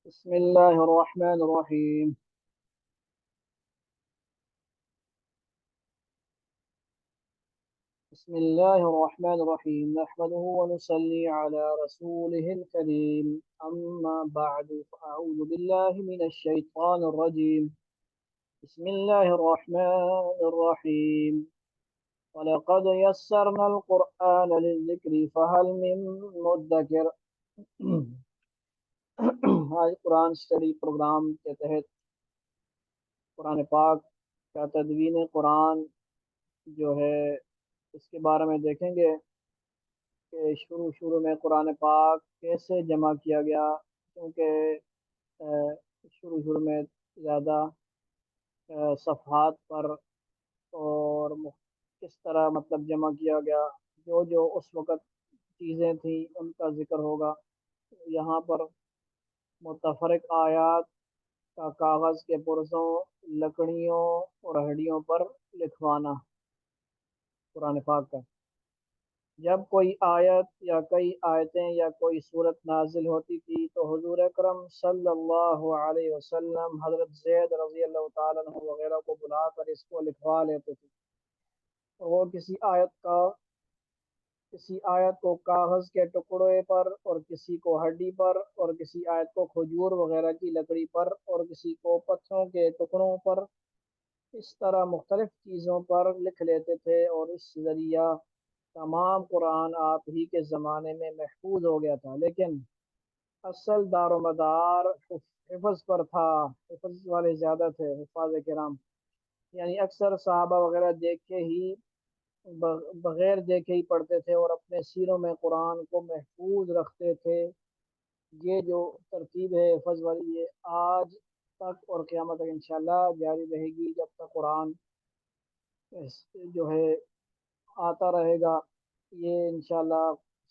بسم الله الرحمن الرحيم. بسم الله الرحمن الرحيم نحمده ونصلي على رسوله الكريم. أما بعد فأعوذ بالله من الشيطان الرجيم. بسم الله الرحمن الرحيم. ولقد يسرنا القرآن للذكر فهل من مدكر. آج قرآن اسٹڈی پروگرام کے تحت قرآن پاک کا تدوین قرآن جو ہے اس کے بارے میں دیکھیں گے کہ شروع میں قرآن پاک کیسے جمع کیا گیا، کیونکہ شروع میں زیادہ صفحات پر اور کس طرح مطلب جمع کیا گیا، جو اس وقت چیزیں تھیں ان کا ذکر ہوگا یہاں پر۔ متفرق آیات کا کاغذ کے پرزوں، لکڑیوں اور ہڈیوں پر لکھوانا قرآن پاک کا۔ جب کوئی آیت یا کئی آیتیں یا کوئی صورت نازل ہوتی تھی تو حضور اکرم صلی اللہ علیہ وسلم حضرت زید رضی اللہ تعالیٰ عنہ وغیرہ کو بلا کر اس کو لکھوا لیتے تھے۔ وہ کسی آیت کو کاغذ کے ٹکڑے پر، اور کسی کو ہڈی پر، اور کسی آیت کو کھجور وغیرہ کی لکڑی پر، اور کسی کو پتھروں کے ٹکڑوں پر، اس طرح مختلف چیزوں پر لکھ لیتے تھے، اور اس ذریعہ تمام قرآن آپ ہی کے زمانے میں محفوظ ہو گیا تھا۔ لیکن اصل دار و مدار حفظ پر تھا، حفظ والے زیادہ تھے حفاظ کرام، یعنی اکثر صحابہ وغیرہ دیکھ کے ہی بغیر دیکھے ہی پڑھتے تھے اور اپنے سینوں میں قرآن کو محفوظ رکھتے تھے۔ یہ جو ترتیب ہے حفظ والی، یہ آج تک اور قیامت تک انشاءاللہ جاری رہے گی، جب تک قرآن جو ہے آتا رہے گا۔ یہ انشاءاللہ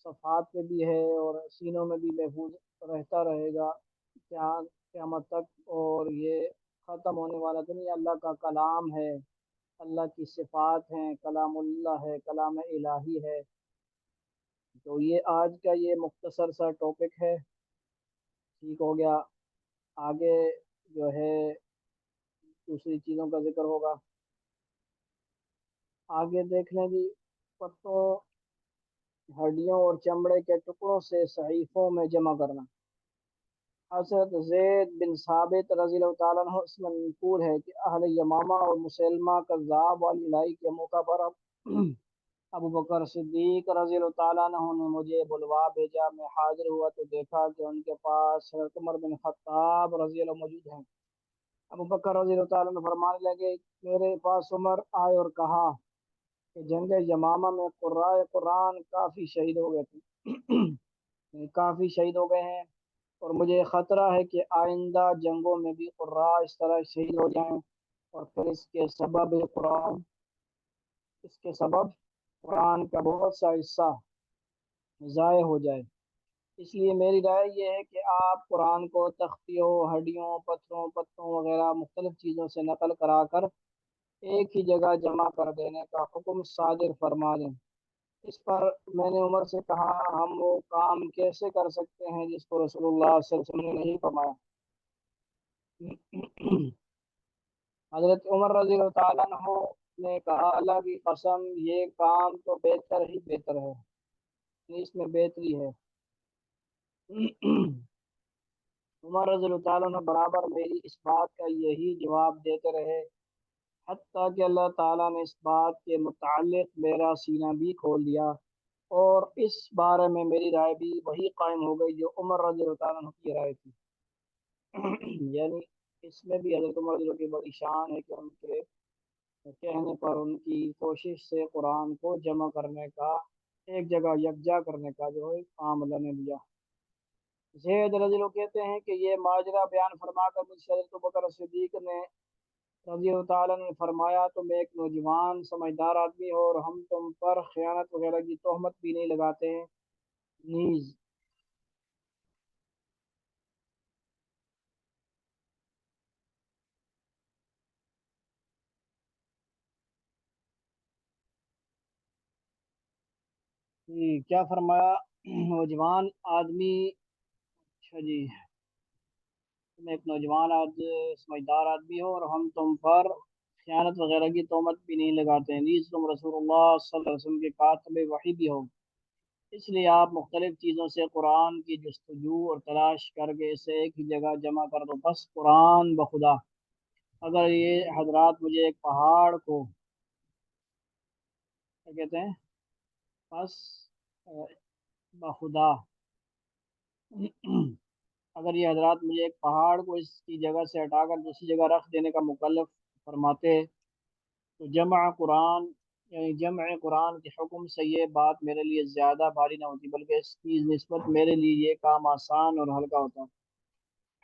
صفحات پہ بھی ہے اور سینوں میں بھی محفوظ رہتا رہے گا قیامت تک، اور یہ ختم ہونے والا تو نہیں۔ اللہ کا کلام ہے، اللہ کی صفات ہیں، کلام اللہ ہے، کلام الہی ہے۔ تو یہ آج کا یہ مختصر سا ٹاپک ہے، ٹھیک ہو گیا۔ آگے جو ہے دوسری چیزوں کا ذکر ہوگا، آگے دیکھ لیں جی۔ پتوں، ہڈیوں اور چمڑے کے ٹکڑوں سے صحیفوں میں جمع کرنا۔ حضرت زید بن ثابت رضی اللہ تعالیٰ عنہ اس میں منقول ہے کہ اہل یمامہ اور مسلمہ کذاب والی لڑائی کے موقع پر ابو بکر صدیق رضی اللہ تعالیٰ عنہ نے مجھے بلوا بھیجا۔ میں حاضر ہوا تو دیکھا کہ ان کے پاس حضرت عمر بن خطاب رضی اللہ موجود ہیں۔ ابو بکر رضی اللہ تعالیٰ عنہ فرمانے لگے، میرے پاس عمر آئے اور کہا کہ جنگ یمامہ میں قراء قرآن کافی شہید ہو گئے تھے، کافی شہید ہو گئے ہیں، اور مجھے خطرہ ہے کہ آئندہ جنگوں میں بھی قراء اس طرح شہید ہو جائیں، اور پھر اس کے سبب قرآن کا بہت سا حصہ ضائع ہو جائے۔ اس لیے میری رائے یہ ہے کہ آپ قرآن کو تختیوں، ہڈیوں، پتھروں، پتوں وغیرہ مختلف چیزوں سے نقل کرا کر ایک ہی جگہ جمع کر دینے کا حکم صادر فرما دیں۔ اس پر میں نے عمر سے کہا، ہم وہ کام کیسے کر سکتے ہیں جس کو رسول اللہ صلی اللہ علیہ وسلم نے نہیں فرمایا؟ حضرت عمر رضی اللہ تعالیٰ عنہ نے کہا، اللہ کی قسم یہ کام تو بہتر ہی بہتر ہے، یعنی اس میں بہتری ہے۔ عمر رضی اللہ تعالیٰ عنہ برابر میری اس بات کا یہی جواب دیتے رہے، حتیٰ کہ اللہ تعالیٰ نے اس بات کے متعلق میرا سینہ بھی کھول دیا، اور اس بارے میں میری رائے بھی وہی قائم ہو گئی جو عمر رضی اللہ تعالیٰ عنہ کی رائے تھی۔ یعنی اس میں بھی حضرت عمر رضی اللہ کی بڑی شان ہے کہ ان کے کہنے پر، ان کی کوشش سے قرآن کو جمع کرنے کا، ایک جگہ یکجا کرنے کا جو ہے کام اللہ نے لیا۔ زید رضی اللہ کہتے ہیں کہ یہ ماجرا بیان فرما کر مجھ سے حضرت بکر صدیق نے رضی اللہ تعالیٰ نے فرمایا، تم ایک نوجوان سمجھدار آدمی ہو، اور ہم تم پر خیانت وغیرہ کی تہمت بھی نہیں لگاتے ہیں نیز۔ کیا فرمایا؟ نوجوان آدمی، اچھا جی، تم ایک نوجوان سمجھدار آدمی ہو، اور ہم تم پر خیانت وغیرہ کی تہمت بھی نہیں لگاتے ہیں، نیز تم رسول اللہ صلی اللہ علیہ وسلم کے کاتب وحی بھی ہو، اس لیے آپ مختلف چیزوں سے قرآن کی جستجو اور تلاش کر کے اسے ایک ہی جگہ جمع کر دو۔ بس قرآن بخدا، اگر یہ حضرات مجھے ایک پہاڑ کو کیا کہتے ہیں، بس بخدا اگر یہ حضرات مجھے ایک پہاڑ کو اس کی جگہ سے ہٹا کر دوسری جگہ رکھ دینے کا مکلف فرماتے تو جمع قرآن، یعنی جمع قرآن کے حکم سے یہ بات میرے لیے زیادہ بھاری نہ ہوتی، بلکہ اس کی نسبت میرے لیے یہ کام آسان اور ہلکا ہوتا۔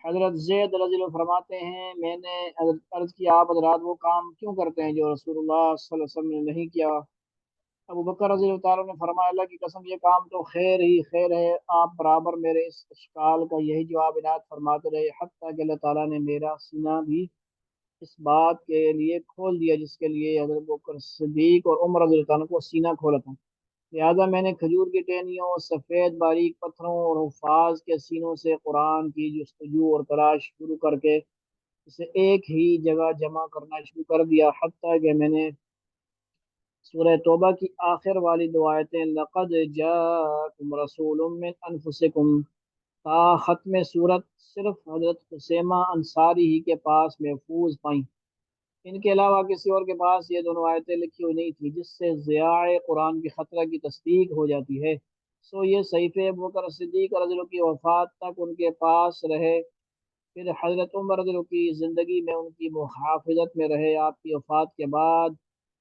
حضرت زید رضی اللہ عنہ فرماتے ہیں، میں نے عرض کیا آپ حضرات وہ کام کیوں کرتے ہیں جو رسول اللہ صلی اللہ علیہ وسلم نے نہیں کیا؟ ابو بکر رضی اللہ تعالیٰ نے فرمایا، اللہ کی قسم یہ کام تو خیر ہی خیر ہے، آپ برابر میرے اس اشکال کا یہی جواب عنایت فرماتے رہے، حتیٰ کہ اللہ تعالیٰ نے میرا سینہ بھی اس بات کے لیے کھول دیا جس کے لیے حضرت بکر صدیق اور عمر رضی اللہ عنہ کو سینہ کھولا تھا۔ لہذا میں نے کھجور کی ٹہنیوں، سفید باریک پتھروں اور حفاظ کے سینوں سے قرآن کی جستجو اور تلاش شروع کر کے اسے ایک ہی جگہ جمع کرنا شروع کر دیا، حتیٰ کہ میں نے سورہ توبہ کی آخر والی دو آیتیں لقد جاءکم رسول من انفسکم تا ختم صورت صرف حضرت خسیمہ انصاری ہی کے پاس محفوظ پائیں، ان کے علاوہ کسی اور کے پاس یہ دونوں آیتیں لکھی ہوئی نہیں تھی جس سے ضیاع قرآن کی خطرہ کی تصدیق ہو جاتی ہے۔ سو یہ صحیفے ابوبکر صدیق رضی اللہ عنہ کی وفات تک ان کے پاس رہے، پھر حضرت عمر رضی اللہ عنہ کی زندگی میں ان کی محافظت میں رہے، آپ کی وفات کے بعد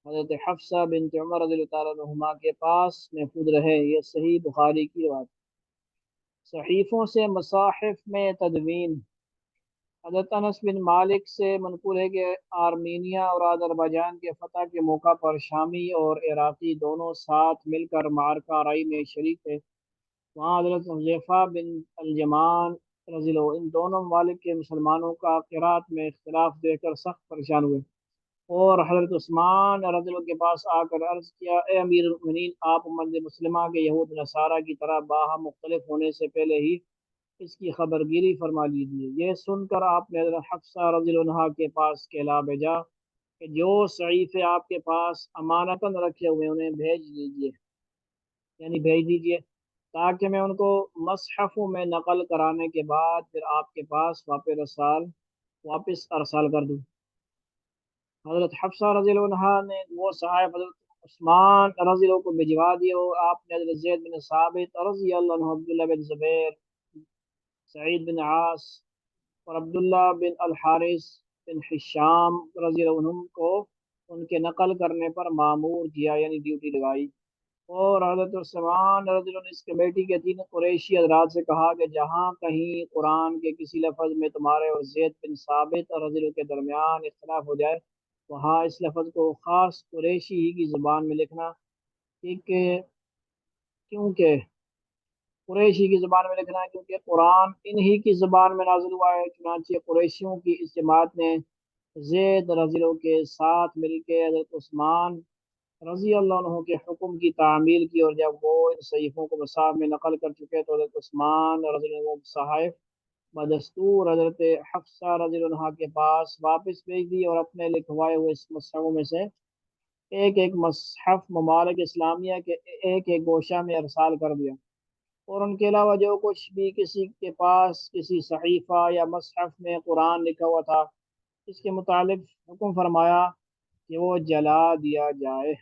حضرت حفصہ بنت عمر رضی اللہ تعالیٰ عنہما کے پاس محفوظ رہے۔ یہ صحیح بخاری کی روایت۔ صحیفوں سے مصاحف میں تدوین۔ حضرت انس بن مالک سے منقول ہے کہ آرمینیا اور آذربائیجان کے فتح کے موقع پر شامی اور عراقی دونوں ساتھ مل کر معرکہ آرائی میں شریک تھے۔ وہاں حضرت حذیفہ بن الجمان رضی اللہ عنہ ان دونوں ممالک کے مسلمانوں کا قرات میں اختلاف دیکھ کر سخت پریشان ہوئے، اور حضرت عثمان رضی اللہ عنہ کے پاس آ کر عرض کیا، اے امیر المؤمنین، آپ امت مسلمہ کے یہود نصارہ کی طرح باہم مختلف ہونے سے پہلے ہی اس کی خبر گیری فرما لیجیے۔ یہ سن کر آپ نے حضرت حفصہ رضی اللہ عنہا کے پاس کہلا بھیجا کہ جو صحیفے آپ کے پاس امانتاً رکھے ہوئے انہیں بھیج دیجیے، یعنی بھیج دیجیے، تاکہ میں ان کو مصحفوں میں نقل کرانے کے بعد پھر آپ کے پاس واپس ارسال کر دوں۔ حضرت حفصہ رضی اللہ عنہا نے وہ صحائف حضرت عثمان رضی اللہ عنہ کو بھجوا دیے، اور آپ نے حضرت زید بن ثابت رضی اللہ عنہ، عبداللہ بن زبیر، سعید بن عاص اور عبداللہ بن الحارث بن حشام رضی اللہ عنہم کو ان کے نقل کرنے پر معمور کیا، یعنی ڈیوٹی لگائی، اور حضرت عثمان رضی اللہ عنہ اس کمیٹی کے 3 قریشی حضرات سے کہا کہ جہاں کہیں قرآن کے کسی لفظ میں تمہارے اور زید بن ثابت رضی اللہ عنہ کے درمیان اختلاف ہو جائے، وہاں اس لفظ کو خاص قریشی ہی کی زبان میں لکھنا، کیونکہ قریشی کی زبان میں لکھنا ہے کیونکہ قرآن انہی کی زبان میں نازل ہوا ہے۔ چنانچہ قریشیوں کی اس جماعت نے زید رضی اللہ عنہ کے ساتھ مل کے حضرت عثمان رضی اللہ عنہ کے حکم کی تعمیل کی، اور جب وہ ان صحیفوں کو مصحف میں نقل کر چکے تو حضرت عثمان رضی اللہ عنہ صحائف بدستور حضرت حفصہ رضی اللہ عنہ کے پاس واپس بھیج دی، اور اپنے لکھوائے ہوئے اس مصحفوں میں سے ایک ایک مصحف ممالک اسلامیہ کے ایک ایک گوشہ میں ارسال کر دیا، اور ان کے علاوہ جو کچھ بھی کسی کے پاس کسی صحیفہ یا مصحف میں قرآن لکھا ہوا تھا اس کے متعلق حکم فرمایا کہ وہ جلا دیا جائے۔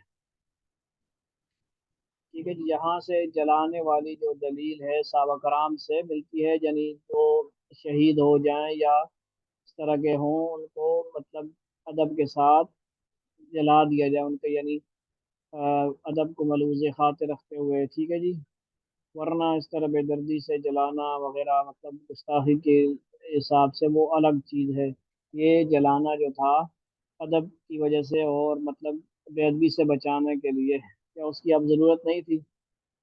ٹھیک ہے جی، یہاں سے جلانے والی جو دلیل ہے صحابہ کرام سے ملتی ہے، یعنی جو شہید ہو جائیں یا اس طرح کے ہوں ان کو مطلب ادب کے ساتھ جلا دیا جائے، ان کے یعنی ادب کو ملوز خاطر رکھتے ہوئے، ٹھیک ہے جی، ورنہ اس طرح بے دردی سے جلانا وغیرہ مطلب گستاخی کے حساب سے وہ الگ چیز ہے۔ یہ جلانا جو تھا ادب کی وجہ سے اور مطلب بے ادبی سے بچانے کے لیے، کیا اس کی اب ضرورت نہیں تھی؟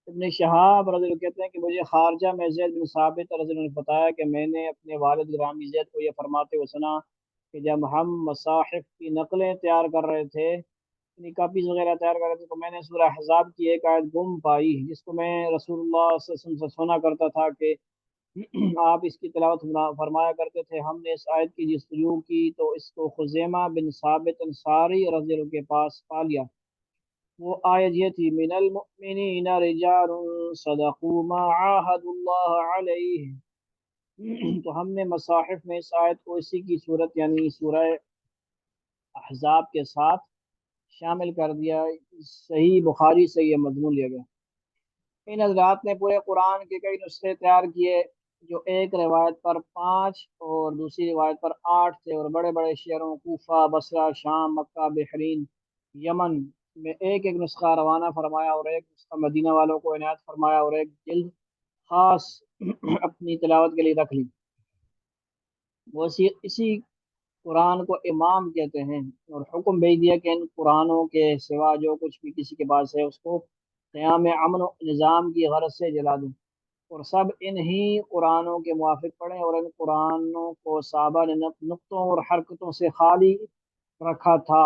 ابن شہاب رضی اللہ کہتے ہیں کہ مجھے خارجہ میں زید بن ثابت رضی اللہ نے بتایا کہ میں نے اپنے والد گرامی زید کو یہ فرماتے ہوئے سنا کہ جب ہم مصاحف کی نقلیں تیار کر رہے تھے، یعنی کاپیز وغیرہ تیار کر رہے تھے، تو میں نے سورہ احزاب کی ایک آیت گم پائی جس کو میں رسول اللہ صلی اللہ علیہ وسلم سے سنا کرتا تھا کہ آپ اس کی تلاوت فرمایا کرتے تھے۔ ہم نے اس آیت کی جستجو کی تو اس کو خزیمہ بن ثابت انصاری رضی اللہ عنہ کے پاس پا لیا۔ وہ آیت یہ تھی، من المؤمنین رجال صدقوا ما عاهدوا اللہ علیہ۔ تو ہم نے مصاحف میں اس آیت کو اسی کی صورت یعنی سورہ احزاب کے ساتھ شامل کر دیا۔ صحیح بخاری سے یہ مضمون لیا گیا۔ ان حضرات نے پورے قرآن کے کئی نسخے تیار کیے، جو ایک روایت پر 5 اور دوسری روایت پر 8 تھے، اور بڑے بڑے شہروں کوفہ، بصرہ، شام، مکہ، بحرین، یمن میں ایک ایک نسخہ روانہ فرمایا، اور ایک نسخہ مدینہ والوں کو عنایت فرمایا، اور ایک جلد خاص اپنی تلاوت کے لیے رکھ لی۔ وہ اسی قرآن کو امام کہتے ہیں، اور حکم بھیج دیا کہ ان قرآنوں کے سوا جو کچھ بھی کسی کے پاس ہے اس کو قیام امن و نظام کی غرض سے جلا دوں، اور سب انہی قرآنوں کے موافق پڑھیں، اور ان قرآنوں کو صحابہ نے نقطوں اور حرکتوں سے خالی رکھا تھا،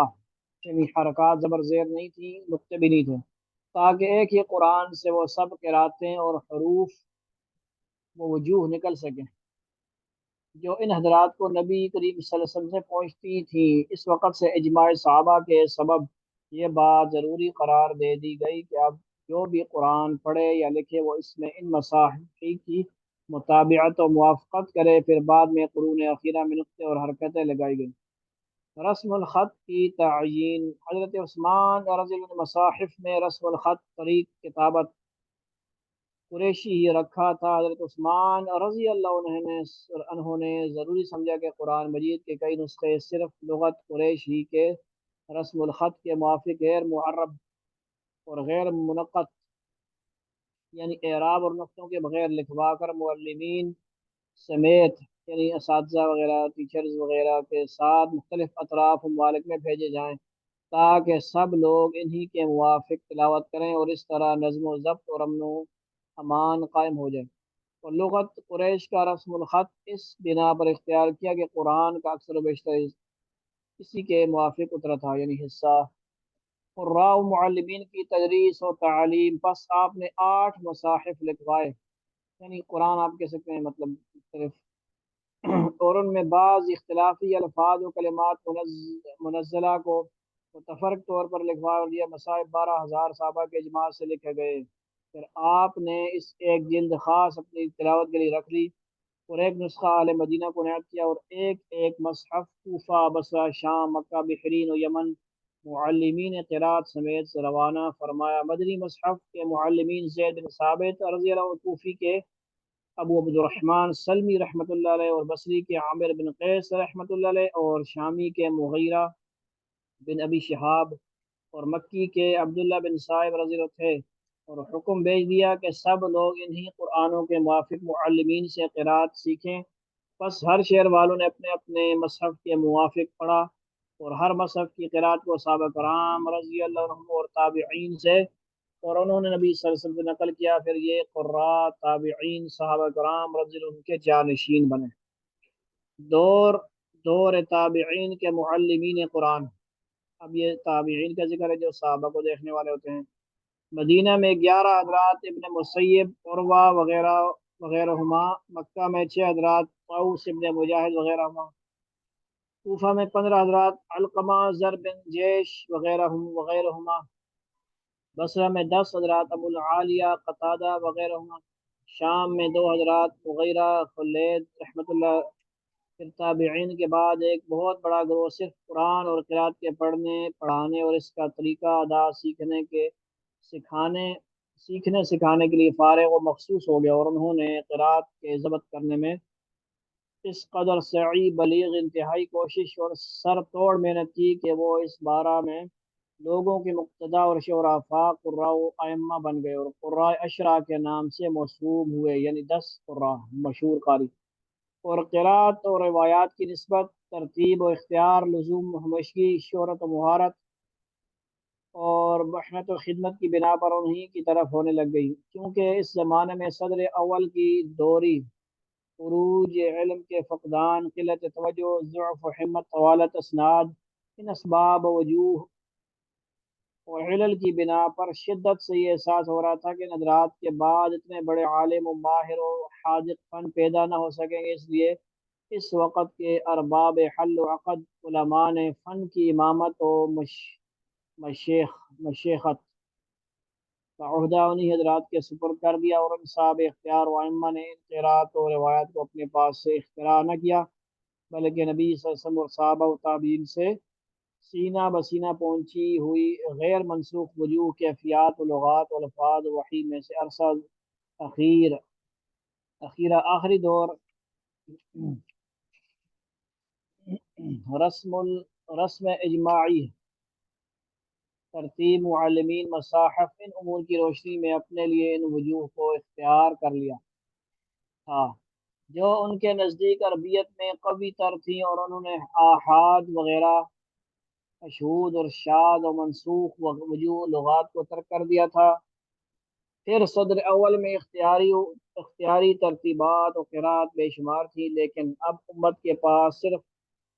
یعنی حرکات زبر زیر نہیں تھی، نقطے بھی نہیں تھے، تاکہ ایک ہی قرآن سے وہ سب قراتیں اور حروف و وجوہ نکل سکیں جو ان حضرات کو نبی کریم صلی اللہ علیہ وسلم سے پہنچتی تھی۔ اس وقت سے اجماع صحابہ کے سبب یہ بات ضروری قرار دے دی گئی کہ اب جو بھی قرآن پڑھے یا لکھے وہ اس میں ان مصاحف کی مطابعت و موافقت کرے۔ پھر بعد میں قرون اخیرہ میں نقطے اور حرکتیں لگائی گئی۔ رسم الخط کی تعیین، حضرت عثمان رضی اللہ عنہ مصاحف میں رسم الخط طریق کتابت قریشی ہی رکھا تھا۔ حضرت عثمان رضی اللہ عنہ نے ضروری سمجھا کہ قرآن مجید کے کئی نسخے صرف لغت قریش ہی کے رسم الخط کے موافق غیر معرب اور غیر منقط یعنی اعراب اور نقطوں کے بغیر لکھوا کر معلمین سمیت یعنی اساتذہ وغیرہ ٹیچرز وغیرہ کے ساتھ مختلف اطراف و ممالک میں بھیجے جائیں، تاکہ سب لوگ انہی کے موافق تلاوت کریں، اور اس طرح نظم و ضبط اور امن و امان قائم ہو جائے۔ اور لغت قریش کا رسم الخط اس بنا پر اختیار کیا کہ قرآن کا اکثر و بیشتر اسی کے موافق اترا تھا، یعنی حصہ قراء و معلمین کی تدریس و تعلیم۔ پس آپ نے 8 مصاحف لکھوائے، یعنی قرآن آپ کہہ سکتے ہیں مطلب مختلف، اور ان میں بعض اختلافی الفاظ و کلمات منزلہ کو متفرق طور پر لکھوا دیا۔ مصاحف 12,000 صحابہ کے اجماع سے لکھے گئے۔ پھر آپ نے اس ایک جلد خاص اپنی تلاوت کے لیے رکھ لی، اور ایک نسخہ اہل مدینہ کو عنایت کیا، اور ایک ایک مصحف کوفہ، بصرہ، شام، مکہ، بحرین و یمن معلمین قرات سمیت روانہ فرمایا۔ مدنی مصحف کے معلمین زید بن ثابت رضی اللہ عنہ، کوفی کے ابو عبد الرحمن سلمی رحمۃ اللہ علیہ، اور بصری کے عامر بن قیس رحمۃ اللہ علیہ، اور شامی کے مغیرہ بن ابی شہاب، اور مکی کے عبداللہ بن صائب رضی اللہ عنہ تھے، اور حکم بھیج دیا کہ سب لوگ انہی قرآنوں کے موافق معلمین سے قرات سیکھیں۔ بس ہر شہر والوں نے اپنے اپنے مصحف کے موافق پڑھا، اور ہر مصحف کی قرات کو صحابہ کرام رضی اللہ عنہم اور تابعین سے، اور انہوں نے نبی صلی اللہ علیہ وسلم سے نقل کیا۔ پھر یہ قراء تابعین صحابہ کرام رضی اللہ عنہم کے جانشین بنے۔ دور دور تابعین کے معلمین قرآن۔ اب یہ تابعین کا ذکر ہے جو صحابہ کو دیکھنے والے ہوتے ہیں۔ مدینہ میں 11 حضرات ابن مسیب، عروہ وغیرہ وغیرہ ہما۔ مکہ میں 6 حضرات طاؤس ابن مجاہد وغیرہ ہما۔ کوفہ میں 15 حضرات علقمہ، زر بن جیش وغیرہ ہما۔ بصرہ میں 10 حضرات ابو العالیہ، قتادہ وغیرہ ہما۔ شام میں 2 حضرات مغیرہ، خلید رحمۃ اللہ۔ پھر تابعین کے بعد ایک بہت بڑا گروہ صرف قرآن اور قرآت کے پڑھنے پڑھانے اور اس کا طریقہ ادا سیکھنے سکھانے کے لیے فارغ و مخصوص ہو گیا، اور انہوں نے قرآت کے ضبط کرنے میں اس قدر سعی بلیغ انتہائی کوشش اور سر توڑ محنت کی کہ وہ اس بارہ میں لوگوں کی مقتدا اور شعراء قراء و ائمہ بن گئے، اور قراء اشرا کے نام سے موسوم ہوئے، یعنی 10 قراء مشہور قاری۔ اور قرات اور روایات کی نسبت، ترتیب و اختیار، لزوم ہمشگی، شہرت و مہارت اور محنت و خدمت کی بنا پر انہی کی طرف ہونے لگ گئی، کیونکہ اس زمانے میں صدر اول کی دوری، عروج علم کے فقدان، قلت توجہ، ضعف و ہمت، طوالت اسناد، ان اسباب و وجوہ اور علل کی بنا پر شدت سے یہ احساس ہو رہا تھا کہ نظرات کے بعد اتنے بڑے عالم و ماہر و حاذق فن پیدا نہ ہو سکیں گے، اس لیے اس وقت کے ارباب حل و عقد علماء نے فن کی امامت و مشیخت کا عہدہ انہی حضرات کے سپرد کر دیا، اور ان صاحب اختیار و ائمہ نے ان قرات و روایت کو اپنے پاس سے اختراع نہ کیا، بلکہ نبی صلی اللہ علیہ وسلم اور صحابہ و تابعین سے سینہ بسینہ پہنچی ہوئی غیر منسوخ وجوہ کیفیات و لغات و الفاظ و وحی میں سے عرصہ اخیر آخری دور رسم اجماعی ترتیب معلمین مصاحف ان امور کی روشنی میں اپنے لیے ان وجوہ کو اختیار کر لیا تھا جو ان کے نزدیک عربیت میں قوی تر تھیں، اور انہوں نے آحاد وغیرہ مشہود اور شاد و منسوخ وجوہ لغات کو ترک کر دیا تھا۔ پھر صدر اول میں اختیاری ترتیبات و قرات بے شمار تھی، لیکن اب امت کے پاس صرف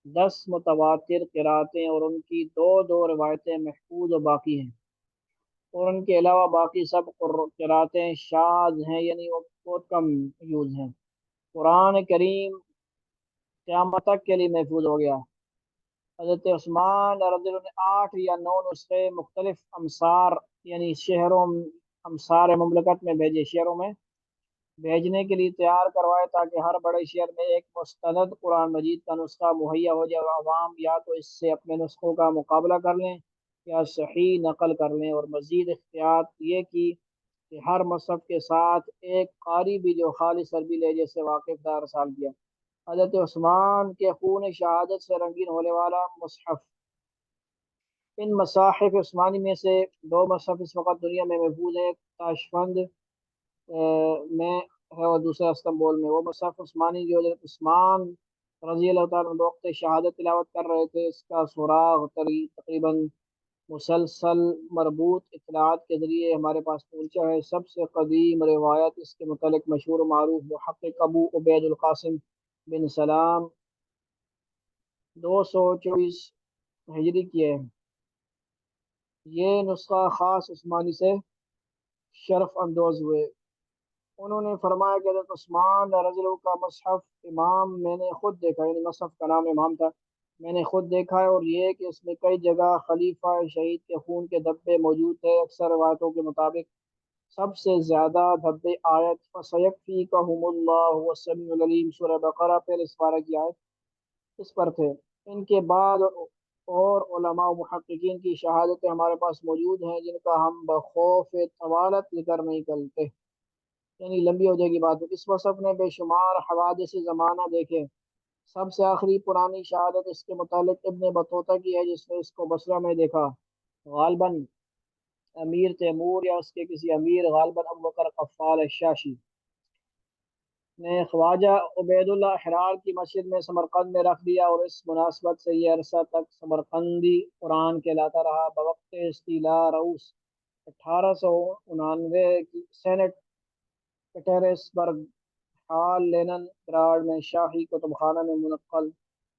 10 متواتر قراتیں اور ان کی دو روایتیں محفوظ و باقی ہیں، اور ان کے علاوہ باقی سب قراتیں شاذ ہیں، یعنی وہ بہت کم یوز ہیں۔ قرآن کریم قیامت تک کے لیے محفوظ ہو گیا۔ حضرت عثمان رضی اللہ عنہ نے 8 یا 9 نسخے مختلف امصار یعنی شہروں امصار مملکت میں بھیجے، شہروں میں بھیجنے کے لیے تیار کروائے، تاکہ ہر بڑے شہر میں ایک مستند قرآن مجید کا نسخہ مہیا ہو جائے، اور عوام یا تو اس سے اپنے نسخوں کا مقابلہ کر لیں یا صحیح نقل کر لیں۔ اور مزید احتیاط یہ کی کہ ہر مصحف کے ساتھ ایک قاری بھی جو خالص عربی لہجے سے واقف تھا ارسال کیا۔ حضرت عثمان کے خون شہادت سے رنگین ہونے والا مصحف، ان مصاحف عثمانی میں سے 2 مصحف اس وقت دنیا میں محفوظ ہیں، ایک تاشفند میں ہے اور دوسرا استنبول میں۔ وہ مصحف عثمانی جو حضرت عثمان رضی اللہ تعالیٰ عنہ وقت شہادت تلاوت کر رہے تھے، اس کا سراغ تقریباً مسلسل مربوط اطلاعات کے ذریعے ہمارے پاس پہنچا ہے۔ سب سے قدیم روایت اس کے متعلق مشہور و معروف محقق ابو عبید القاسم بن سلام 224 ہجری کی ہے۔ یہ نسخہ خاص عثمانی سے شرف اندوز ہوئے۔ انہوں نے فرمایا کہ حضرت عثمان رضی اللہ عنہ کا مصحف امام میں نے خود دیکھا، یعنی مصحف کا نام امام تھا، میں نے خود دیکھا ہے، اور یہ کہ اس میں کئی جگہ خلیفہ شہید کے خون کے دھبے موجود تھے۔ اکثر روایتوں کے مطابق سب سے زیادہ دھبے آیت فَسَيَكْفِيكَهُمُ اللَّهُ وَالسَّمِيعُ الْعَلِيمُ سورہ بقرہ پہلے اس پارہ کی آیت اس پر تھے۔ ان کے بعد اور علماء و محققین کی شہادتیں ہمارے پاس موجود ہیں، جن کا ہم بخوف طوالت ذکر نہیں کرتے، یعنی لمبی ہو جائے گی بات۔ اس مصحف نے بے شمار حوادث زمانہ دیکھے۔ سب سے آخری پرانی شہادت اس کے متعلق ابن بطوطہ کی ہے، جس نے اس کو بصرہ میں دیکھا۔ غالباً امیر تیمور یا اس کے کسی امیر، غالباً ابو بکر قفال الشاشی نے خواجہ عبید اللہ احرار کی مسجد میں سمرقند میں رکھ دیا، اور اس مناسبت سے یہ عرصہ تک سمرقندی قرآن کہلاتا رہا۔ بوقت استیلا روس 1899 کی سینٹ پیٹرسبرگ ہال لینن گراڈ میں شاہی کتب خانہ میں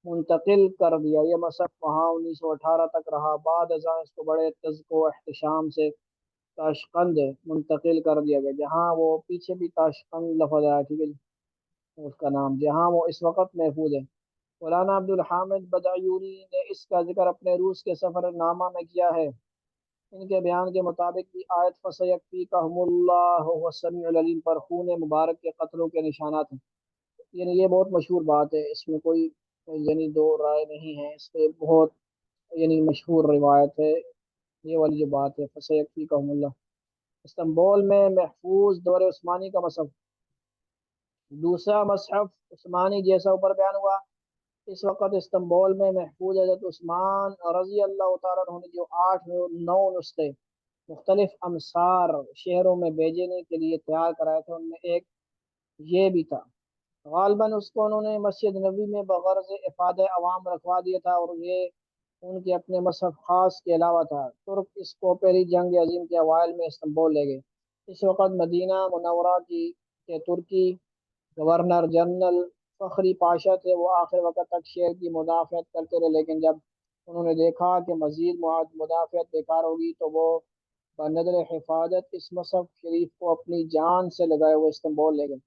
منتقل کر دیا۔ یہ مصحف وہاں 1918 تک رہا، بعد ازاں اس کو بڑے تذکر و احتشام سے تاشقند منتقل کر دیا گیا، جہاں وہ پیچھے بھی تاشقند لفظ آیا، ٹھیک ہے جی، اس کا نام، جہاں وہ اس وقت محفوظ ہے۔ مولانا عبد الحامد بدایونی نے اس کا ذکر اپنے روس کے سفر نامہ میں کیا ہے۔ ان کے بیان کے مطابق بھی آیت فَسَيَكْفِيكَهُمُ اللَّهُ وَهُوَ السَّمِيعُ الْعَلِيمُ پر خون مبارک کے قطروں کے نشانات ہیں، یعنی یہ بہت مشہور بات ہے، اس میں کوئی یعنی دو رائے نہیں ہے، اس پہ بہت یعنی مشہور روایت ہے یہ والی جو بات ہے فَسَيَكْفِيكَهُمُ اللَّهُ۔ استنبول میں محفوظ دور عثمانی کا مصحف، دوسرا مصحف عثمانی جیسا اوپر بیان ہوا اس وقت استنبول میں محفوظ حضرت عثمان رضی اللہ تعالیٰ عنہ نے جو 8 9 نسخے مختلف امصار شہروں میں بھیجنے کے لیے تیار کرائے تھے، ان میں ایک یہ بھی تھا۔ غالباً اس کو انہوں نے مسجد نبوی میں بغرض افادہ عوام رکھوا دیا تھا، اور یہ ان کے اپنے مصحف خاص کے علاوہ تھا۔ ترک اس کو پہلی جنگ عظیم کے اوائل میں استنبول لے گئے۔ اس وقت مدینہ منورہ کے ترکی گورنر جنرل فخری پاشا تھے، وہ آخر وقت تک شہر کی مدافعت کرتے رہے، لیکن جب انہوں نے دیکھا کہ مزید مدافعت بیکار ہوگی تو وہ بنظر حفاظت اس مصحف شریف کو اپنی جان سے لگائے ہوئے استنبول لے گئے۔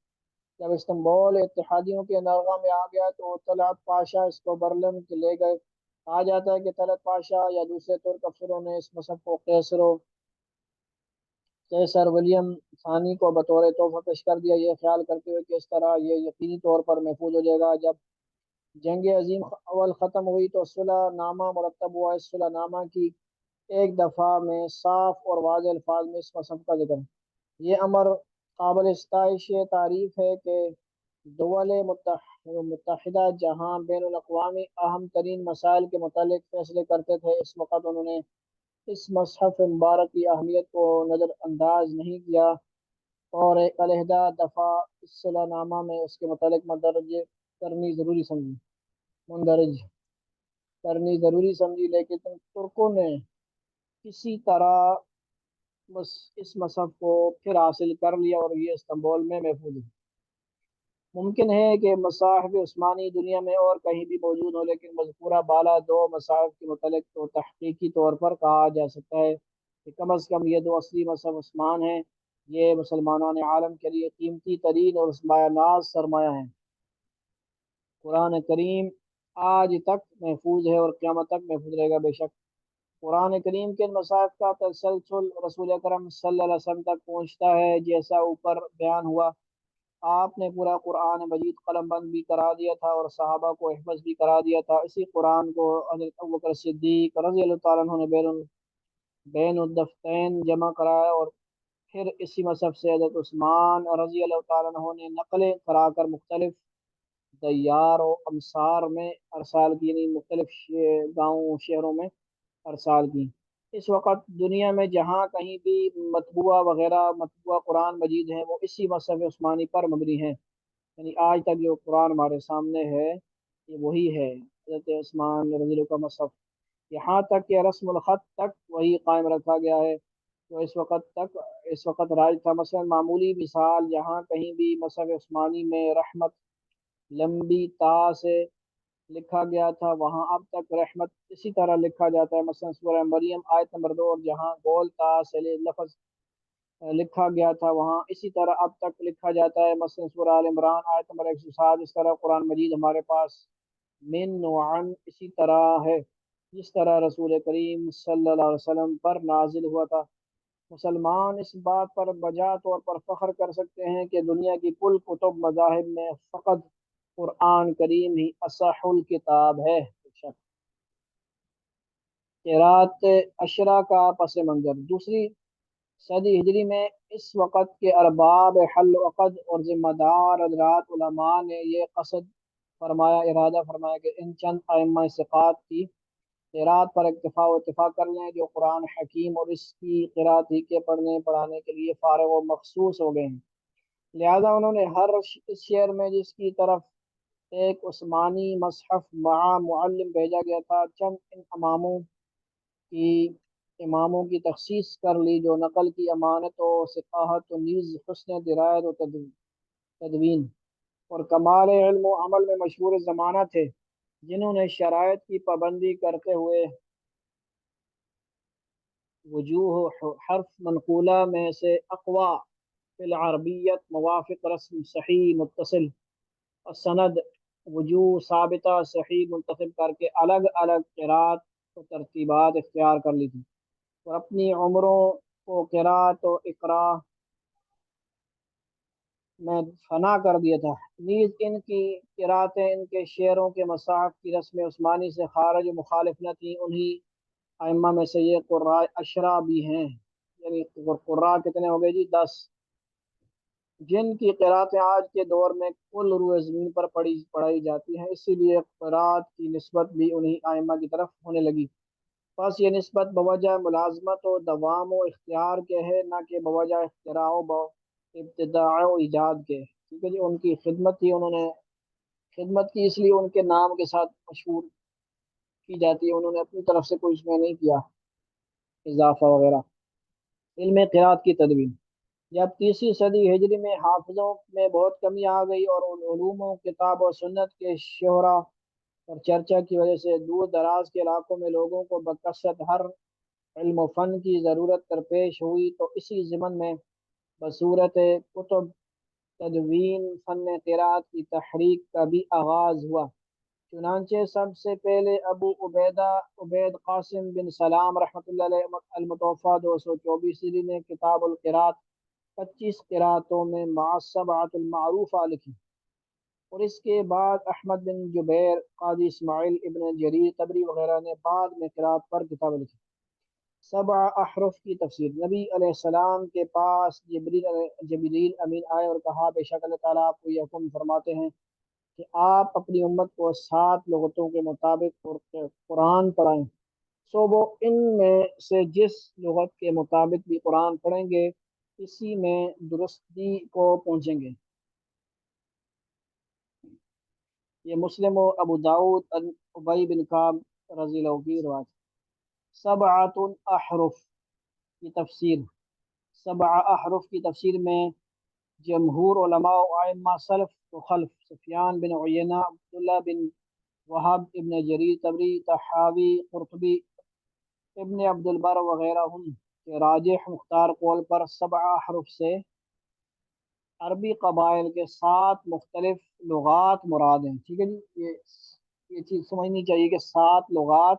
جب استنبول اتحادیوں کے نرغہ میں آ گیا تو طلعت پاشا اس کو برلن کے لے گئے۔ کہا جاتا ہے کہ طلعت پاشا یا دوسرے ترک افسروں نے اس مصحف کو قیصر ولیم ثانی کو بطور تحفہ پیش کر دیا، یہ خیال کرتے ہوئے کہ اس طرح یہ یقینی طور پر محفوظ ہو جائے گا۔ جب جنگ عظیم اول ختم ہوئی تو صلح نامہ مرتب ہوا۔ اس صلح نامہ کی ایک دفعہ میں صاف اور واضح الفاظ میں اس مصحف کا ذکر ہے۔ یہ امر قابل ستائش تعریف ہے کہ دول متحدہ جہاں بین الاقوامی اہم ترین مسائل کے متعلق فیصلے کرتے تھے، اس وقت انہوں نے اس مصحف مبارک کی اہمیت کو نظر انداز نہیں کیا اور ایک علیحدہ دفعہ اس صلح نامہ میں اس کے متعلق کرنی ضروری سمجھی مندرج کرنی ضروری سمجھی، لیکن ترکوں نے کسی طرح بس اس مصحف کو پھر حاصل کر لیا اور یہ استنبول میں محفوظ ہے۔ ممکن ہے کہ مصاحف عثمانی دنیا میں اور کہیں بھی موجود ہو، لیکن مذکورہ بالا دو مصاحف کے متعلق تو تحقیقی طور پر کہا جا سکتا ہے کہ کم از کم یہ دو اصلی مصحف عثمان ہیں۔ یہ مسلمانان عالم کے لیے قیمتی ترین اور مایہ ناز سرمایہ ہیں۔ قرآن کریم آج تک محفوظ ہے اور قیامت تک محفوظ رہے گا۔ بے شک قرآن کریم کے مصاحف کا تسلسل رسول اکرم صلی اللہ علیہ وسلم تک پہنچتا ہے، جیسا اوپر بیان ہوا۔ آپ نے پورا قرآن مجید قلم بند بھی کرا دیا تھا اور صحابہ کو حفظ بھی کرا دیا تھا۔ اسی قرآن کو حضرت ابوبکر صدیق رضی اللہ تعالیٰ عنہ نے بین الدفتین جمع کرایا اور پھر اسی مصحف سے حضرت عثمان رضی اللہ تعالیٰ عنہ نے نقلیں کرا کر مختلف دیار و امصار میں ارسال کی، یعنی مختلف گاؤں شہروں میں ارسال کی۔ اس وقت دنیا میں جہاں کہیں بھی مطبوعہ قرآن مجید ہیں وہ اسی مصحف عثمانی پر مبنی ہیں، یعنی آج تک جو قرآن ہمارے سامنے ہے یہ وہی ہے، حضرت عثمان رضی اللہ کا مصحف۔ یہاں تک کہ رسم الخط تک وہی قائم رکھا گیا ہے جو اس وقت رائج تھا۔ مثلا معمولی مثال، جہاں کہیں بھی مصحف عثمانی میں رحمت لمبی تا سے لکھا گیا تھا وہاں اب تک رحمت اسی طرح لکھا جاتا ہے۔ مثلا سورہ مریم آیت نمبر 2، اور جہاں گول تا سے لفظ لکھا گیا تھا وہاں اسی طرح اب تک لکھا جاتا ہے۔ مثلا سورہ آل عمران آیت نمبر 107، اس طرح قرآن مجید ہمارے پاس من و عن اسی طرح ہے جس طرح رسول کریم صلی اللہ علیہ وسلم پر نازل ہوا تھا۔ مسلمان اس بات پر بجا طور پر فخر کر سکتے ہیں کہ دنیا کی کل کتب مذاہب میں فقط قرآن کریم ہی اصح الکتاب ہے۔ قرات اشرا کا پس منظر، دوسری صدی ہجری میں اس وقت کے ارباب حل و عقد اور ذمہ دار حضرات علماء نے یہ قصد فرمایا، ارادہ فرمایا کہ ان چند ائمہ ثقات کی قرات پر اکتفا و اتفاق کر لیں جو قرآن حکیم اور اس کی قرات ہی کے پڑھنے پڑھانے کے لیے فارغ و مخصوص ہو گئے ہیں۔ لہذا انہوں نے ہر اس شعر میں جس کی طرف ایک عثمانی مصحف مع معلم بھیجا گیا تھا، چند ان اماموں کی تخصیص کر لی جو نقل کی امانت و ثقافت و نیز حسن درایت و تدوین اور کمال علم و عمل میں مشہور زمانہ تھے، جنہوں نے شرائط کی پابندی کرتے ہوئے وجوہ حرف منقولہ میں سے اقوا فی العربیت موافق رسم صحیح متصل اور سند وجوہ ثابتہ صحیح منتخب کر کے الگ الگ قرات و ترتیبات اختیار کر لی تھی اور اپنی عمروں کو قرات و اقرا میں فنا کر دیا تھا۔ نیز ان کی قراتیں ان کے شعروں کے مصاحف کی رسم عثمانی سے خارج و مخالف نہ تھیں۔ انہی ائمہ میں سے یہ قراء اشرا بھی ہیں، یعنی قراء کتنے ہو گئے جی؟ 10، جن کی قراتیں آج کے دور میں کل روئے زمین پر پڑھائی جاتی ہیں، اسی لیے قرات کی نسبت بھی انہی ائمہ کی طرف ہونے لگی۔ بس یہ نسبت بوجہ ملازمت و دوام و اختیار کے ہے، نہ کہ بوجہ اختراع و ابتداع و ایجاد کے، کیونکہ جی ان کی خدمت تھی، انہوں نے خدمت کی اس لیے ان کے نام کے ساتھ مشہور کی جاتی ہے، انہوں نے اپنی طرف سے کوئی اس میں نہیں کیا اضافہ وغیرہ۔ علم قرات کی تدوین، جب تیسری صدی ہجری میں حافظوں میں بہت کمی آ گئی اور علوم و کتاب و سنت کے شہرا اور چرچا کی وجہ سے دور دراز کے علاقوں میں لوگوں کو بکثرت ہر علم و فن کی ضرورت درپیش ہوئی، تو اسی ضمن میں بصورت کتب تدوین فن قرات کی تحریک کا بھی آغاز ہوا۔ چنانچہ سب سے پہلے ابو عبید قاسم بن سلام رحمۃ اللہ علیہ المتوفہ 224 ہجری نے کتاب القرات 25 قراتوں میں مع السبعۃ المعروفہ لکھی، اور اس کے بعد احمد بن جبیر، قاضی اسماعیل ابن جریر طبری وغیرہ نے بعد میں قرات پر کتاب لکھی۔ سبع احرف کی تفسیر۔ نبی علیہ السلام کے پاس جبریل امین آئے اور کہا، بے شک اللہ تعالیٰ آپ کو یہ حکم فرماتے ہیں کہ آپ اپنی امت کو 7 لغتوں کے مطابق قرآن پڑھائیں، سو وہ ان میں سے جس لغت کے مطابق بھی قرآن پڑھیں گے اسی میں درستی کو پہنچیں گے۔ یہ مسلم و ابو داود ابی بن کعب رضی اللہ عنہ کی روایت۔ سبعۃ احرف کی تفسیر۔ سبع احرف کی تفسیر میں جمہور علماء و ائمہ سلف و خلف، سفیان بن عیینہ، عبداللہ بن وہب، ابن جریر طبری، طحاوی، قرطبی، ابن عبد البر وغیرہ ہم کے راجح مختار قول پر سبع احرف سے عربی قبائل کے 7 مختلف لغات مراد ہیں۔ ٹھیک ہے جی، یہ چیز سمجھنی چاہیے کہ 7 لغات،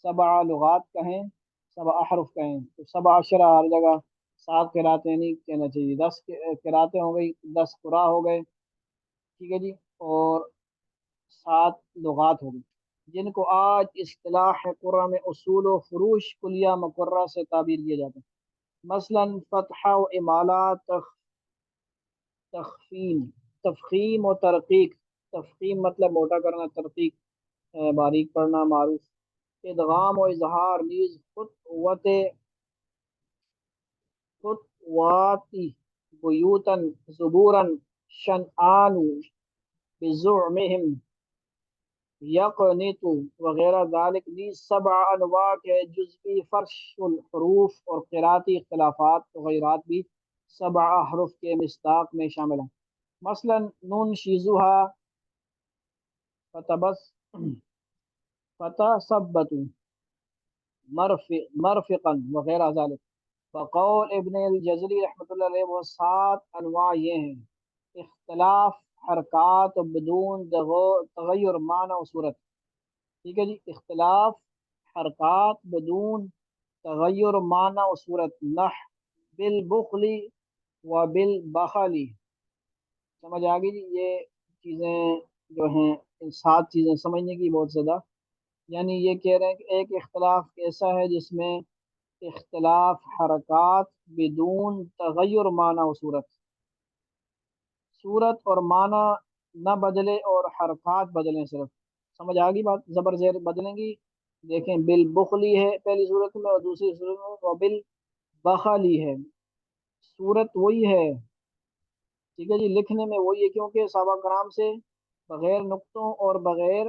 سبع لغات کہیں، سبع احرف کہیں، تو سبع عشرہ ہر جگہ 7 قراتیں نہیں کہنا چاہیے، 10 قراتیں ہو گئی، 10 قرا ہو گئے، ٹھیک ہے جی، اور 7 لغات ہو گئی، جن کو آج اصطلاح قرآن میں اصول و فروش کلیہ مقررہ سے تعبیر کیا جاتا ہے۔ مثلا فتحہ و امالہ، تخفیم تفخیم و ترقیق۔ تفخیم مطلب موٹا کرنا، ترقیق باریک پڑھنا، معروف۔ ادغام و اظہار نیز خطواتی بیوتن زبورن شنآن بزعمہم یقنط وغیرہ ذالک نیز 7 انواع کے جزوی فرش الحروف اور قراتی اختلافات وغیرات بھی 7 حروف کے مصداق میں شامل ہیں۔ مثلا نون شیزوہا فتبس فتثبت مرفقا وغیرہ ذالک۔ بقول ابن الجزری رحمۃ اللہ علیہ، وہ 7 انواع یہ ہیں: اختلاف حرکات بدون تغیر معنی و صورت۔ ٹھیک ہے جی، اختلاف حرکات بدون تغیر معنی و صورت، بالبخلی و بالبخلی۔ سمجھ آ گئی جی، یہ چیزیں جو ہیں، ان 7 چیزیں سمجھنے کی بہت زیادہ، یعنی یہ کہہ رہے ہیں کہ ایک اختلاف ایسا ہے جس میں اختلاف حرکات بدون تغیر معنی و صورت، صورت اور معنی نہ بدلے اور حرکات بدلیں صرف۔ سمجھ آ گئی بات؟ زبر زیر بدلیں گی، دیکھیں بالبخلی ہے پہلی صورت میں، اور دوسری صورت میں وبالبخلی ہے، صورت وہی ہے، ٹھیک ہے جی، لکھنے میں وہی ہے، کیونکہ صحابہ کرام سے بغیر نقطوں اور بغیر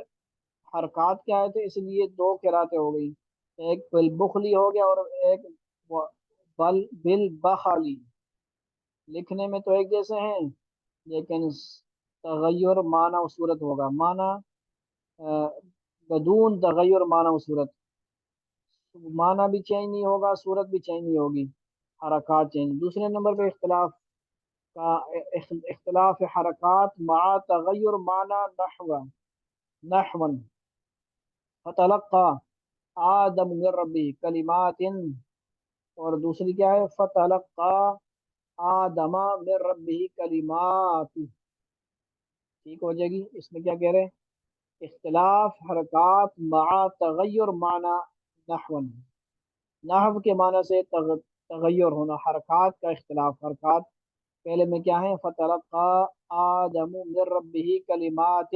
حرکات کے آئے تھے، اس لیے 2 قراتیں ہو گئی، ایک بالبخلی ہو گیا اور ایک بالبخلی۔ لکھنے میں تو ایک جیسے ہیں لیکن تغیر معنی و صورت ہوگا، معنی بدون تغیر معنی و صورت، معنی بھی چینج نہیں ہوگا، صورت بھی چینج نہیں ہوگی، حرکات چینج۔ دوسرے نمبر پہ کا اختلاف حرکات مع تغیر معنی نحو فتلقى آدم من ربه کلمات، اور دوسری کیا ہے؟ فتلقى آدم من ربه کلمات، ٹھیک ہو جائے گی۔ اس میں کیا کہہ رہے ہیں؟ اختلاف حرکات مع تغیر معنی نحو، نحو کے معنی سے تغیر ہونا، حرکات کا اختلاف، حرکات پہلے میں کیا ہے؟ فتلقى آدم من ربه کلمات،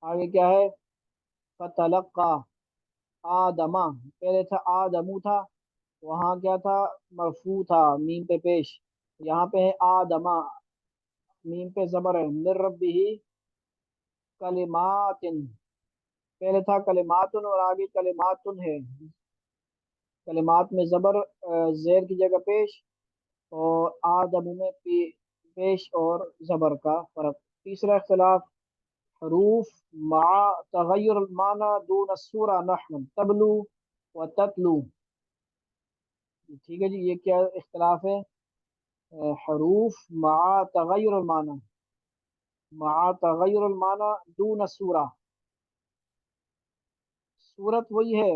آگے کیا ہے؟ فتلقى آدم، پہلے تھا آدمو تھا، وہاں کیا تھا؟ مرفوع تھا، میم پہ پیش، یہاں پہ ہے آدم، میم پہ زبر ہے، من ربه کلمات، پہلے تھا کلماتن اور آگے کلماتن ہے، کلمات میں زبر زیر کی جگہ پیش، اور آدم میں پیش اور زبر کا فرق۔ تیسرا اختلاف حروف مع تغیر المعنی دون السورہ نحو تبلو و تتلو. ٹھیک ہے جی، یہ کیا اختلاف ہے؟ حروف مع تغیر المعنی، مع تغیر المعنی دون السورہ. صورت وہی ہے،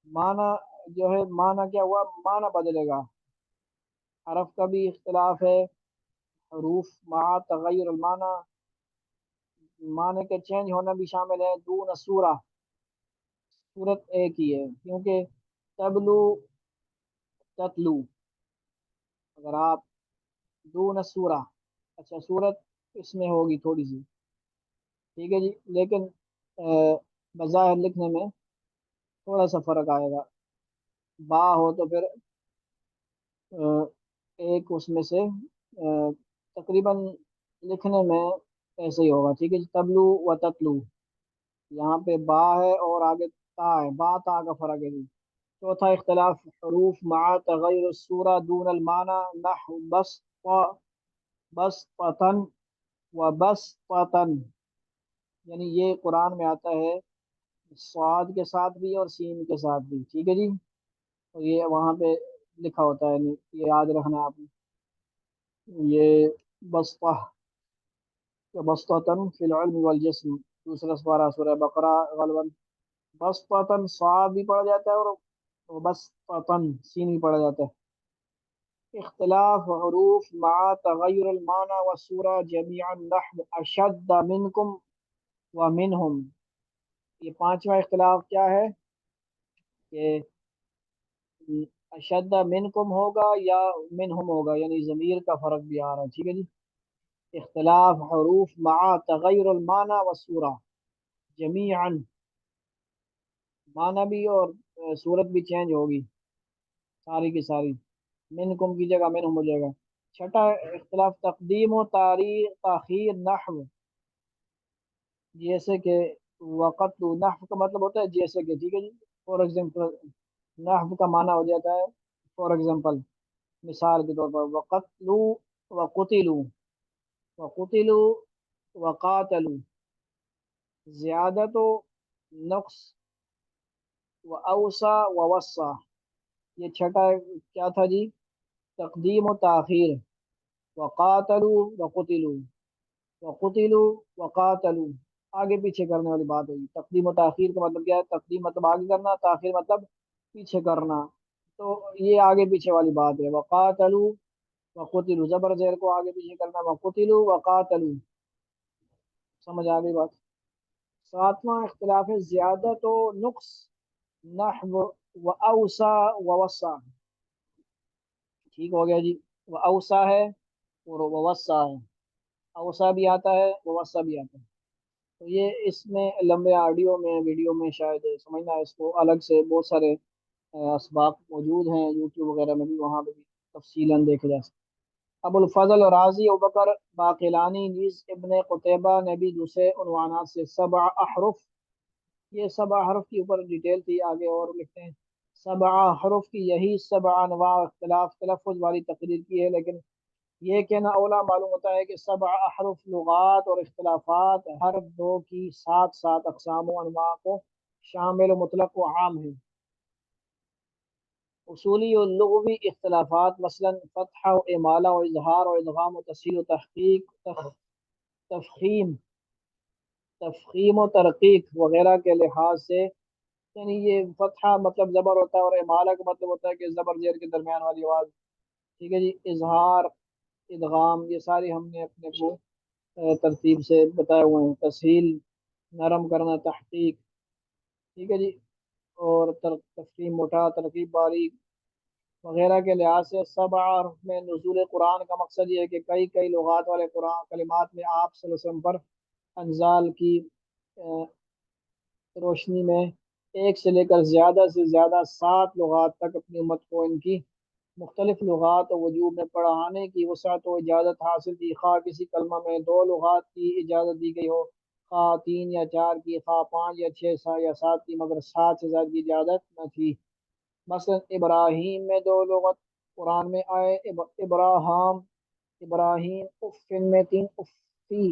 معنی جو ہے معنی کیا ہوا، معنی بدلے گا. حرف کا بھی اختلاف ہے. حروف مع تغیر المعنی، معنی کے چینج ہونا بھی شامل ہے. دون سورہ، صورت ایک ہی ہے کیونکہ تبلو تتلو، اگر آپ دون سورہ، اچھا صورت اس میں ہوگی تھوڑی سی. ٹھیک ہے جی، لیکن بظاہر لکھنے میں تھوڑا سا فرق آئے گا. با ہو تو پھر ایک اس میں سے تقریباً لکھنے میں ایسے ہی ہوگا. ٹھیک ہے جی، تبلو و تتلو، یہاں پہ با ہے اور آگے تا ہے، با تا کا فرق ہے جی. چوتھا اختلاف، حروف مع تغیر السورہ دون المعنی نحو بس بس پتن و بس پتن. یعنی یہ قرآن میں آتا ہے صاد کے ساتھ بھی اور سین کے ساتھ بھی. ٹھیک ہے جی، اور یہ وہاں پہ لکھا ہوتا ہے، یہ یاد رکھنا آپ نے. یہ بسطہ، بسطتن فی العلم والجسم، دوسرا سپارہ سورہ بقرہ غالباً. بسطتن صاد بھی پڑھا جاتا ہے اور بسطتن سین بھی پڑھا جاتا ہے. اختلاف حروف مع تغیر المعنى والسورة جميعا نحو اشد منکم ومنہم. یہ پانچواں اختلاف کیا ہے کہ اشد منکم ہوگا یا منہم ہوگا، یعنی ضمیر کا فرق بھی آ رہا ہے. ٹھیک ہے جی. اختلاف حروف مع تغیر المعنى والسورة جميعا، معنی بھی اور صورت بھی چینج ہوگی ساری کی ساری. منکم کی جگہ منہم ہو جائے گا. چھٹا اختلاف تقدیم و تاریخ تاخیر نحو، جیسے کہ وقت، نحو کا مطلب ہوتا ہے جیسے کہ. ٹھیک ہے جی، فور ایگزامپل نحو کا معنی ہو جاتا ہے فور ایگزامپل، مثال کے طور پر وقتلو وقتلو، وقتلو وقاتلو. زیادت و نقص و اوسع و وسع. یہ چھٹا کیا تھا جی؟ تقدیم و تاخیر. وقاتلو وقتلو، وقتلو وقاتلو، آگے پیچھے کرنے والی بات ہوگی. تقدیم و تاخیر کا مطلب کیا ہے؟ تقدیم مطلب آگے کرنا، تاخیر مطلب پیچھے کرنا. تو یہ آگے پیچھے والی بات ہے. وقاتلو وقتلو، زبر زیر کو آگے پیچھے کرنا. وقتلو وقاتلو، سمجھ آ گئی بات. ساتواں اختلاف ہے زیادت و نقص نحو و اوسع و وسع. ٹھیک ہو گیا جی. وہ اوسع ہے اور وہ وسع ہے. اوسع بھی آتا ہے، وہ وسع بھی آتا ہے. تو یہ اس میں لمبے آڈیو میں ویڈیو میں شاید سمجھنا ہے، اس کو الگ سے بہت سارے اسباق موجود ہیں یوٹیوب وغیرہ میں بھی، وہاں پہ بھی تفصیلاً دیکھے جا سکتے. ابو الفضل اور راضی ابوبکر باقلانی نیز ابن قتیبہ نے بھی دوسرے عنوانات سے سبع احرف، یہ سبع حرف کی اوپر ڈیٹیل تھی، آگے اور لکھتے ہیں. سبع حرف کی یہی سبع انواع اختلاف تلفظ والی تقریر کی ہے، لیکن یہ کہنا اولا معلوم ہوتا ہے کہ سبع احرف لغات اور اختلافات ہر دو کی سات سات اقسام و انواع کو شامل و مطلق و عام ہیں. اصولی و لغوی اختلافات مثلا فتح و امالہ و اظہار و ادغام و تصحیح و تحقیق، تفخیم تفخیم و ترقیق وغیرہ کے لحاظ سے، یعنی یہ فتحہ مطلب زبر ہوتا ہے اور امالہ کا مطلب ہوتا ہے کہ زبر زیر کے درمیان والی آواز. ٹھیک ہے جی. اظہار، ادغام، یہ ساری ہم نے اپنے کو ترتیب سے بتائے ہوئے ہیں. تسہیل نرم کرنا، تحقیق. ٹھیک ہے جی. اور تفخیم موٹا، ترکیب باریک وغیرہ کے لحاظ سے سبع حرف میں نزول قرآن کا مقصد یہ ہے کہ کئی کئی لغات والے قرآن کلمات میں آپ صلی اللہ علیہ وسلم پر انزال کی روشنی میں ایک سے لے کر زیادہ سے زیادہ سات لغات تک اپنی امت کو ان کی مختلف لغات و وجوہ میں پڑھانے کی وسعت و اجازت حاصل کی. خواہ کسی کلمہ میں دو لغات کی اجازت دی گئی ہو، خواہ تین یا چار کی، خواہ پانچ یا چھ یا سات کی، مگر سات سے زیادہ کی اجازت نہ تھی. مثلا ابراہیم میں دو لغت قرآن میں آئے، ابراہیم، ابراہیم. افن میں تین، افی.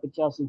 85।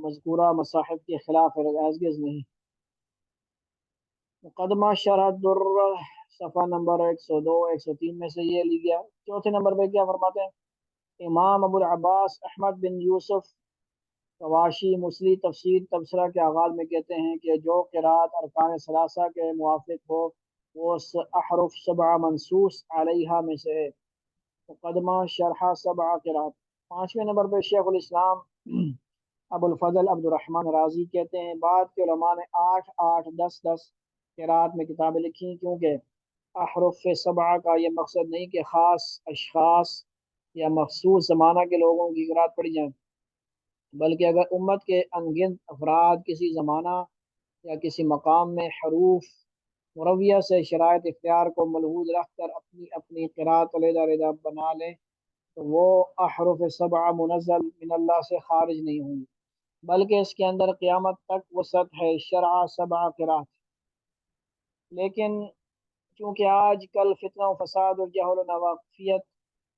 مذکورہ مصاحف کے خلاف ہے، ہرگز نہیں۔ مقدمہ شرح در، صفحہ نمبر 102 103 میں سے یہ لی گیا۔ چوتھے نمبر پہ کیا فرماتے ہیں؟ امام ابو العباس احمد بن یوسف رواشی مسلی تفسیر تبصرہ کے آغاز میں کہتے ہیں کہ جو قرات ارکان ثلاثہ کے موافق ہو وہ احرف سبع منصوص علیہا میں سے ہے۔ مقدمہ شرح سبع قرات۔ پانچویں نمبر پہ شیخ الاسلام ابو الفضل عبد الرحمن رازی کہتے ہیں بعد کے علماء نے 8 8 10 10 قرات میں کتابیں لکھی، کیونکہ احرف سبعہ کا یہ مقصد نہیں کہ خاص اشخاص یا مخصوص زمانہ کے لوگوں کی قرات پڑھی جائیں، بلکہ اگر امت کے انگنت افراد کسی زمانہ یا کسی مقام میں حروف مرویہ سے شرائط اختیار کو ملحوظ رکھ کر اپنی اپنی قرات علیحدہ علیحدہ بنا لیں تو وہ احرف سبعہ منزل من اللہ سے خارج نہیں ہوں گی، بلکہ اس کے اندر قیامت تک وسعت ہے شرع سبع قرات۔ لیکن چونکہ آج کل فتنہ و فساد اور جہل و نواقفیت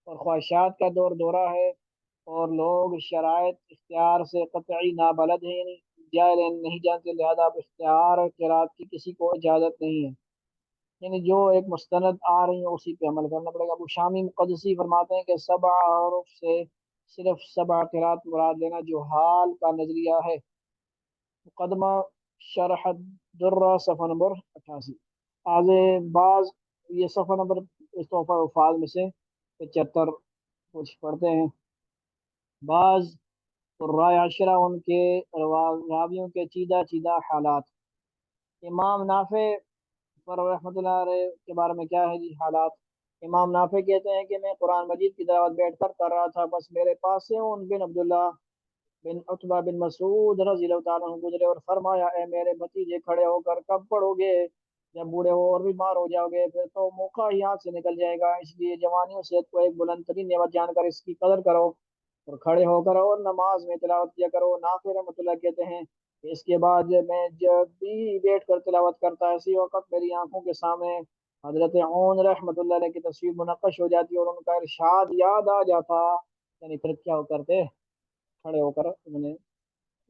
اور خواہشات کا دور دورہ ہے، اور لوگ شرائط اختیار سے قطعی نابلد ہیں، یعنی جاہل نہیں جانتے، لہذا اب اختیار قرات کی کسی کو اجازت نہیں ہے، یعنی جو ایک مستند آ رہی ہیں اسی پہ عمل کرنا پڑے گا۔ ابو شامی مقدسی فرماتے ہیں کہ سبع حروف سے صرف سبع قرات مراد لینا جو حال کا نظریہ ہے۔ مقدمہ شرح درہ صفحہ نمبر 88۔ آگے بعض یہ صفحہ نمبر تحفہ الفاظ میں سے 75 کچھ پڑھتے ہیں۔ بعض قراء عشرہ ان کے راویوں کے چیدہ چیدہ حالات۔ امام نافع پر رحمۃ اللہ علیہ کے بارے میں کیا ہے جی حالات؟ امام نافع کہتے ہیں کہ میں قرآن مجید کی تلاوت بیٹھ کر کر رہا تھا، بس میرے پاس سے ان بن عبداللہ بن عتبہ بن مسعود رضی اللہ تعالیٰ عنہ گزرے اور فرمایا اے میرے بھتیجے کھڑے ہو کر کب پڑھو گے؟ جب بوڑھے ہو اور بیمار ہو جاؤ گے پھر تو موقع ہی ہاتھ سے نکل جائے گا، اس لیے جوانی و صحت کو ایک بلند ترین نعمت جان کر اس کی قدر کرو اور کھڑے ہو کر اور نماز میں تلاوت کیا کرو۔ نافع رحمۃ اللہ کہتے ہیں کہ اس کے بعد میں جب بھی بیٹھ کر تلاوت کرتا اسی وقت میری آنکھوں کے سامنے حضرت عون رحمۃ اللہ علیہ کی تصویر منقش ہو جاتی اور ان کا ارشاد یاد آ جاتا، یعنی پھر کیا کرتے؟ کھڑے ہو کر انہوں نے،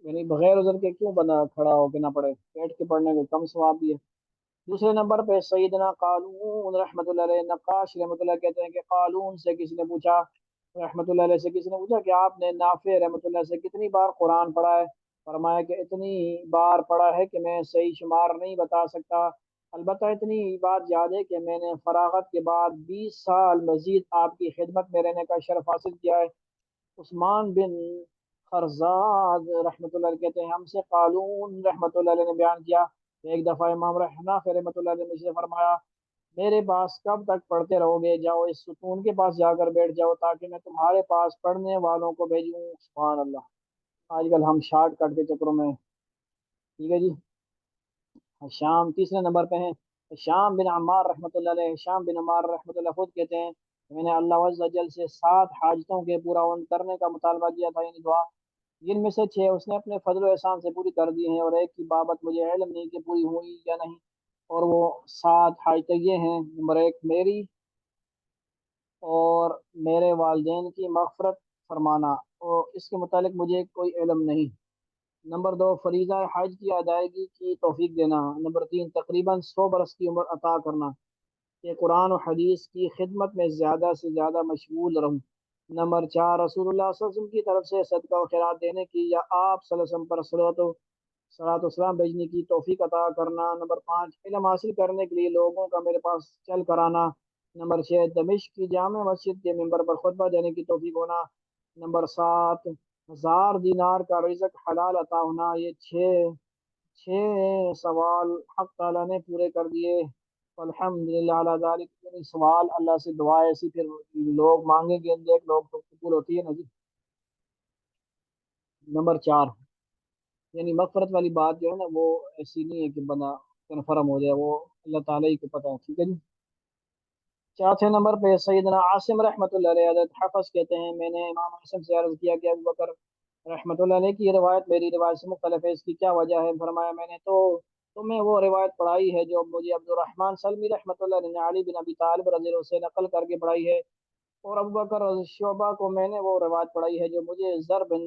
یعنی بغیر عذر کے کیوں بنا کھڑا ہو کے نہ پڑھے، بیٹھ کے پڑھنے کے کم ثواب بھی ہے۔ دوسرے نمبر پہ سیدنا قالون رحمۃ اللہ علیہ نقاش رحمۃ اللہ کہتے ہیں کہ قالون سے کسی نے پوچھا، رحمۃ اللہ علیہ سے کسی نے پوچھا کہ آپ نے نافع رحمۃ اللہ سے کتنی بار قرآن پڑھا ہے؟ فرمایا کہ اتنی بار پڑھا ہے کہ میں صحیح شمار نہیں بتا سکتا، البتہ اتنی بات یاد ہے کہ میں نے فراغت کے بعد 20 سال مزید آپ کی خدمت میں رہنے کا شرف حاصل کیا ہے۔ عثمان بن خرزاد رحمۃ اللہ علیہ کہتے ہیں ہم سے قالون رحمۃ اللہ علیہ نے بیان کیا کہ ایک دفعہ امام رحمٰ رحمۃ اللہ علیہ نے مجھ سے فرمایا میرے پاس کب تک پڑھتے رہو گے؟ جاؤ اس ستون کے پاس جا کر بیٹھ جاؤ تاکہ میں تمہارے پاس پڑھنے والوں کو بھیجوں۔ سبحان اللہ، آج کل ہم شارٹ کٹ کے چکروں میں، ٹھیک ہے جی۔ شام تیسرے نمبر پہ ہیں شام بن عمار رحمۃ اللہ علیہ۔ شام بن عمار رحمۃ اللہ خود کہتے ہیں میں نے اللہ عز و جل سے 7 حاجتوں کے پورا کرنے کا مطالبہ کیا تھا، یعنی دعا، جن میں سے 6 اس نے اپنے فضل و احسان سے پوری کر دی ہیں اور ایک کی بابت مجھے علم نہیں کہ پوری ہوئی یا نہیں، اور وہ 7 حاجتیں یہ ہیں: نمبر 1 میری اور میرے والدین کی مغفرت فرمانا، اور اس کے متعلق مجھے کوئی علم نہیں۔ نمبر 2 فریضہ حج کی ادائیگی کی توفیق دینا۔ نمبر 3 تقریباً 100 برس کی عمر عطا کرنا کہ قرآن و حدیث کی خدمت میں زیادہ سے زیادہ مشغول رہوں۔ نمبر 4 رسول اللہ صلی اللہ علیہ وسلم کی طرف سے صدقہ و خیرات دینے کی یا آپ صلی اللہ علیہ وسلم پر صلوات و سلام بھیجنے کی توفیق عطا کرنا۔ نمبر 5 علم حاصل کرنے کے لیے لوگوں کا میرے پاس چل کر آنا۔ نمبر 6 دمشق کی جامع مسجد کے ممبر پر خطبہ دینے کی توفیق ہونا۔ نمبر 7 1000 دینار کا رزق حلال عطا ہونا۔ یہ چھ سوال حق تعالیٰ نے پورے کر دیے، الحمدللہ علی ذالک، یعنی سوال اللہ سے دعا ایسی پھر لوگ مانگیں گے، ایک لوگ تو قبول ہوتی ہے نا جی۔ نمبر 4 یعنی مغفرت والی بات جو ہے نا وہ ایسی نہیں ہے کہ بندہ کنفرم ہو جائے، وہ اللہ تعالیٰ ہی کو پتہ ہے، ٹھیک ہے جی۔ چوتھے نمبر پہ سیدنا عاصم رحمۃ اللہ علیہ حضرت حفظ کہتے ہیں میں نے امام عاصم سے عرض کیا کہ ابو بکر رحمۃ اللہ علیہ کی روایت میری روایت سے مختلف ہے، اس کی کیا وجہ ہے؟ فرمایا میں نے تو تمہیں وہ روایت پڑھائی ہے جو مجھے عبد الرحمن سلمی رحمۃ اللہ علیہ نے علی بن ابی طالب رضی اللہ عنہ سے نقل کر کے پڑھائی ہے، اور ابو بکر شعبہ کو میں نے وہ روایت پڑھائی ہے جو مجھے زر بن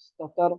77